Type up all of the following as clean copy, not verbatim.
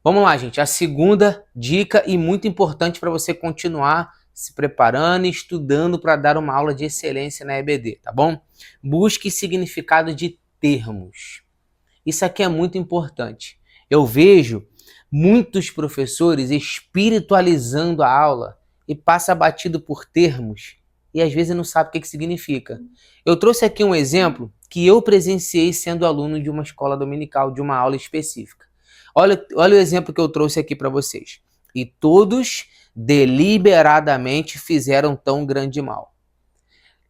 Vamos lá, gente. A segunda dica e muito importante para você continuar se preparando e estudando para dar uma aula de excelência na EBD, tá bom? Busque significado de termos. Isso aqui é muito importante. Eu vejo muitos professores espiritualizando a aula e passa batido por termos e às vezes não sabe o que significa. Eu trouxe aqui um exemplo que eu presenciei sendo aluno de uma escola dominical, de uma aula específica. Olha o exemplo que eu trouxe aqui para vocês. E todos deliberadamente fizeram tão grande mal.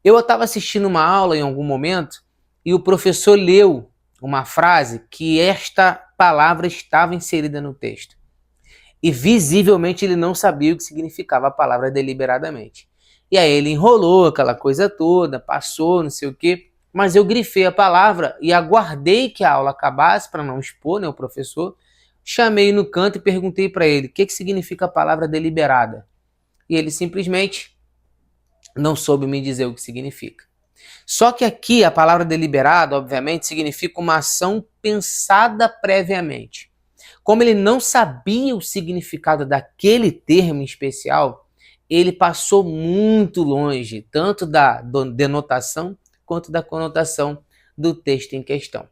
Eu estava assistindo uma aula em algum momento e o professor leu uma frase que esta palavra estava inserida no texto. E visivelmente ele não sabia o que significava a palavra deliberadamente. E aí ele enrolou aquela coisa toda, passou, não sei o quê, mas eu grifei a palavra e aguardei que a aula acabasse para não expor, né, o professor. Chamei no canto e perguntei para ele o que significa a palavra deliberada. E ele simplesmente não soube me dizer o que significa. Só que aqui a palavra deliberada, obviamente, significa uma ação pensada previamente. Como ele não sabia o significado daquele termo em especial, ele passou muito longe, tanto da denotação quanto da conotação do texto em questão.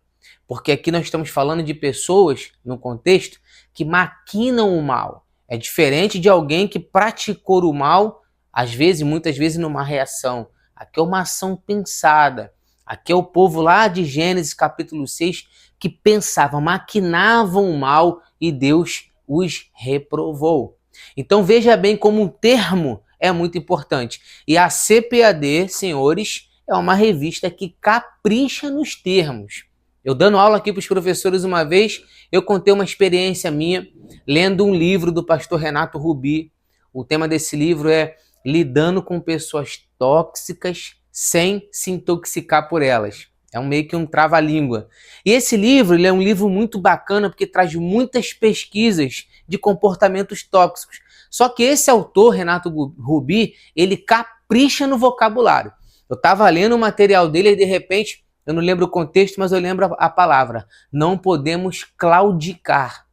Porque aqui nós estamos falando de pessoas, no contexto, que maquinam o mal. É diferente de alguém que praticou o mal, às vezes, muitas vezes, numa reação. Aqui é uma ação pensada. Aqui é o povo lá de Gênesis capítulo 6 que pensava, maquinavam o mal e Deus os reprovou. Então veja bem como um termo é muito importante. E a CPAD, senhores, é uma revista que capricha nos termos. Eu dando aula aqui para os professores uma vez, eu contei uma experiência minha lendo um livro do pastor Renato Rubi. O tema desse livro é Lidando com Pessoas Tóxicas sem se intoxicar por elas. É meio que um trava-língua. E esse livro ele é um livro muito bacana porque traz muitas pesquisas de comportamentos tóxicos. Só que esse autor, Renato Rubi, ele capricha no vocabulário. Eu estava lendo o material dele e de repente, eu não lembro o contexto, mas eu lembro a palavra. Não podemos claudicar.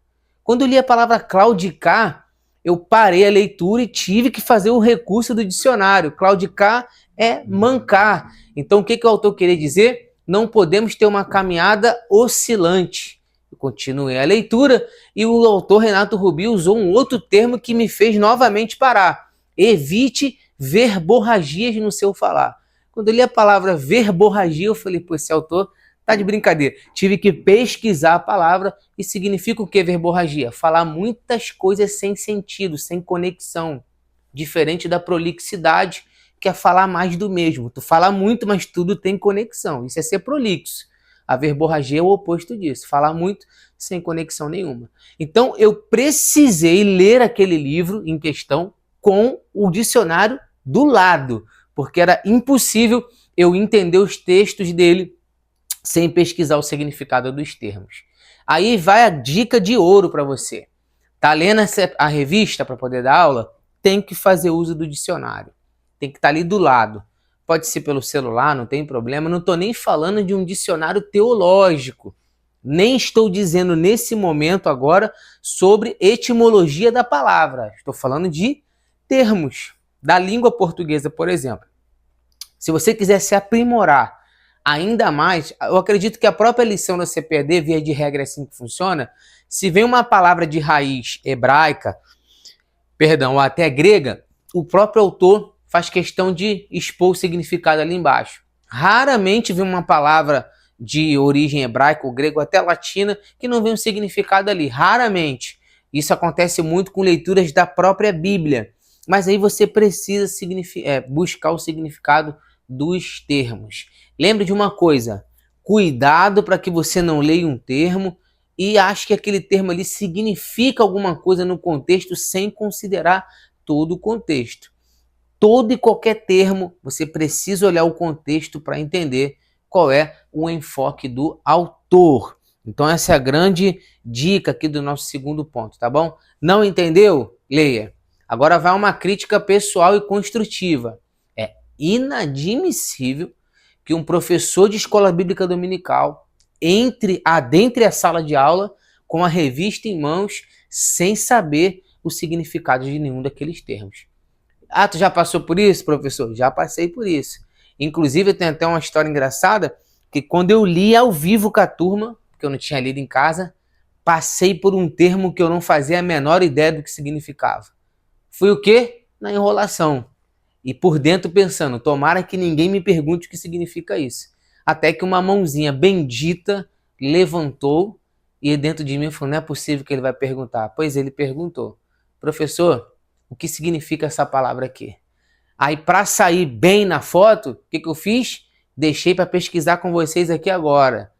Quando eu li a palavra claudicar, eu parei a leitura e tive que fazer o recurso do dicionário. Claudicar é mancar. Então, o que o autor queria dizer? Não podemos ter uma caminhada oscilante. Eu continuei a leitura e o autor Renato Rubi usou um outro termo que me fez novamente parar. Evite verborragias no seu falar. Quando eu li a palavra verborragia, eu falei, pô, esse autor tá de brincadeira. Tive que pesquisar a palavra e significa o que verborragia? Falar muitas coisas sem sentido, sem conexão. Diferente da prolixidade, que é falar mais do mesmo. Tu fala muito, mas tudo tem conexão. Isso é ser prolixo. A verborragia é o oposto disso. Falar muito sem conexão nenhuma. Então, eu precisei ler aquele livro em questão com o dicionário do lado, porque era impossível eu entender os textos dele sem pesquisar o significado dos termos. Aí vai a dica de ouro para você. Tá lendo a revista para poder dar aula? Tem que fazer uso do dicionário. Tem que estar ali do lado. Pode ser pelo celular, não tem problema. Não estou nem falando de um dicionário teológico. Nem estou dizendo nesse momento agora sobre etimologia da palavra. Estou falando de termos da língua portuguesa, por exemplo. Se você quiser se aprimorar ainda mais, eu acredito que a própria lição da CPAD, via de regra, é assim que funciona. Se vem uma palavra de raiz hebraica, ou até grega, o próprio autor faz questão de expor o significado ali embaixo. Raramente vem uma palavra de origem hebraica, ou grego, até latina, que não vem um significado ali. Raramente. Isso acontece muito com leituras da própria Bíblia. Mas aí você precisa buscar o significado dos termos. Lembre de uma coisa, cuidado para que você não leia um termo e ache que aquele termo ali significa alguma coisa no contexto sem considerar todo o contexto. Todo e qualquer termo, você precisa olhar o contexto para entender qual é o enfoque do autor. Então essa é a grande dica aqui do nosso segundo ponto, tá bom? Não entendeu? Leia. Agora vai uma crítica pessoal e construtiva. É inadmissível que um professor de escola bíblica dominical adentre a sala de aula com a revista em mãos, sem saber o significado de nenhum daqueles termos. Ah, tu já passou por isso, professor? Já passei por isso. Inclusive, tem até uma história engraçada, que quando eu li ao vivo com a turma, que eu não tinha lido em casa, passei por um termo que eu não fazia a menor ideia do que significava. Fui o quê? Na enrolação. E por dentro pensando, tomara que ninguém me pergunte o que significa isso. Até que uma mãozinha bendita levantou e dentro de mim falou, não é possível que ele vai perguntar. Pois ele perguntou, professor, o que significa essa palavra aqui? Aí para sair bem na foto, o que eu fiz? Deixei para pesquisar com vocês aqui agora.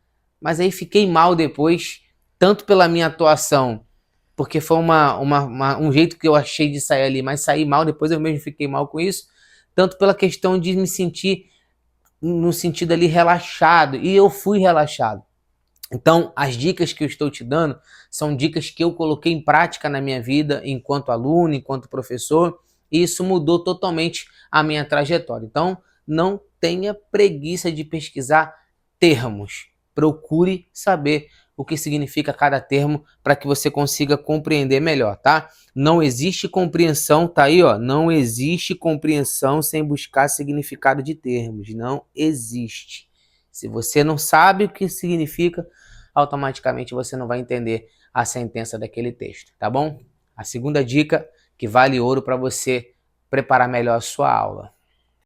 Mas aí fiquei mal depois, tanto pela minha atuação, porque foi um jeito que eu achei de sair ali, mas saí mal, depois eu mesmo fiquei mal com isso, tanto pela questão de me sentir no sentido ali relaxado, e eu fui relaxado. Então, as dicas que eu estou te dando são dicas que eu coloquei em prática na minha vida enquanto aluno, enquanto professor, e isso mudou totalmente a minha trajetória. Então, não tenha preguiça de pesquisar termos. Procure saber o que significa cada termo para que você consiga compreender melhor, tá? Não existe compreensão, tá aí, ó, não existe compreensão sem buscar significado de termos, não existe. Se você não sabe o que significa, automaticamente você não vai entender a sentença daquele texto, tá bom? A segunda dica que vale ouro para você preparar melhor a sua aula.